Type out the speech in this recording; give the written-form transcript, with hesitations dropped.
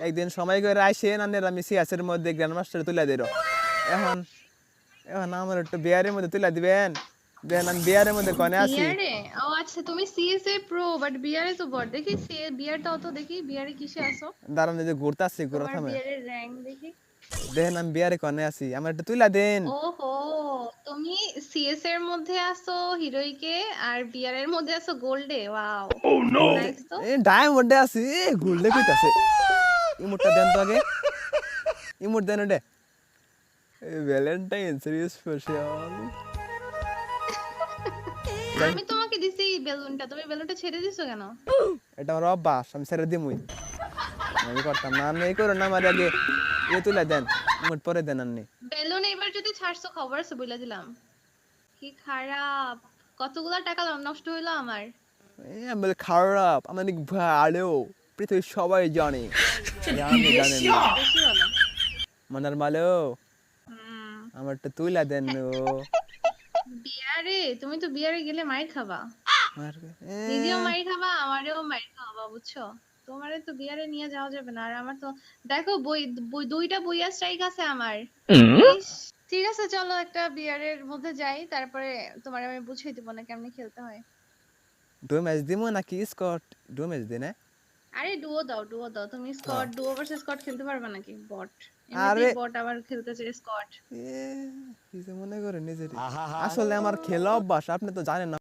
একদিন সময় করে আইসেন আনের আমি সিয়াসের মধ্যে গ্র্যান্ড মাস্টার তুলে দিল। এখন এখন আমার একটু বিয়ারের মধ্যে তুলে দিবেন। দেন আমি বিয়ারের মধ্যে কনে আছি। বিয়ারে ও আচ্ছা, তুমি সিএসএ প্রো বাট বিয়ারে তো বট দেখি। বিয়ারটাও তো দেখি, বিয়ারে কিসে আসো? দাঁড়ান এই যে ঘুরতে আসছি ঘুরা তোমার থামে। বিয়ারের র্যাঙ্ক দেখি। দেখেন আমি বিয়ারে কনে আছি, আমার একটু তুলে দেন। ওহো, তুমি সিএস এর মধ্যে আছো হিরোইকে, আর বিয়ারের মধ্যে আছো গোল্ডে। ওয়াও, গোল্ডে নাইস তো। এ ডায়মন্ডে আছি, গোল্ডে কইতাছে। ইমোটটা দেন তো আগে, ইমোট দেন ওটা। Valentine series special. আমি তোমাকে দিছি এই বেলুনটা, তুমি বেলুনটা ছেড়ে দিছো কেন? এটা আমার অভ্যাস, আমি ছেড়ে দিমুই। আমি করতাম না, আপনি এই করুন না, আমার আগে এ তুলে দেন, ইমোট পরে দেন আপনি। বেলুন এবার যদি ছাড়ছো খবর আছে বলে দিলাম। কি খারাপ, কতগুলা টাকা নষ্ট হইলো আমার। আমি বলে খারাপ, আমি অনেক ভালো, পৃথিবীর সবাই জানে। আপনি জানেন না। বেশি হলো। মনার মালো, হুম। আমারটা তুলে দেন। বিয়ারে, তুমি তো বিয়ারে গেলে মাইর খাবা। এ, নিজেও মাইর খাবা, আমারেও মাইর খাওয়াবা, বুঝছো? তোমারে তো বিয়ারে নিয়ে যাওয়া যাবে না, আর আমার তো দেখো দুইটা বইয়া স্ট্রাইক আছে আমার। ইস, ঠিক আছে চলো একটা বিয়ারের মধ্যে যাই, তারপরে তোমার আমি বুঝিয়ে দিব না কেমনে খেলতে হয়। ডো ম্যাচ দিমো নাকি স্কট? ডো ম্যাচ দিন। আরে ডুও দাও, ডুও দাও। তুমি স্কট, ডুও ভার্সেস স্কট খেলতে পারবে নাকি? বট, আরে এমনিতেই বট, আবার খেলতে চাই স্কট। কি যে মনে করে নিজের, আসলে আমার খেলা অভ্যাস, আপনি তো জানেন না।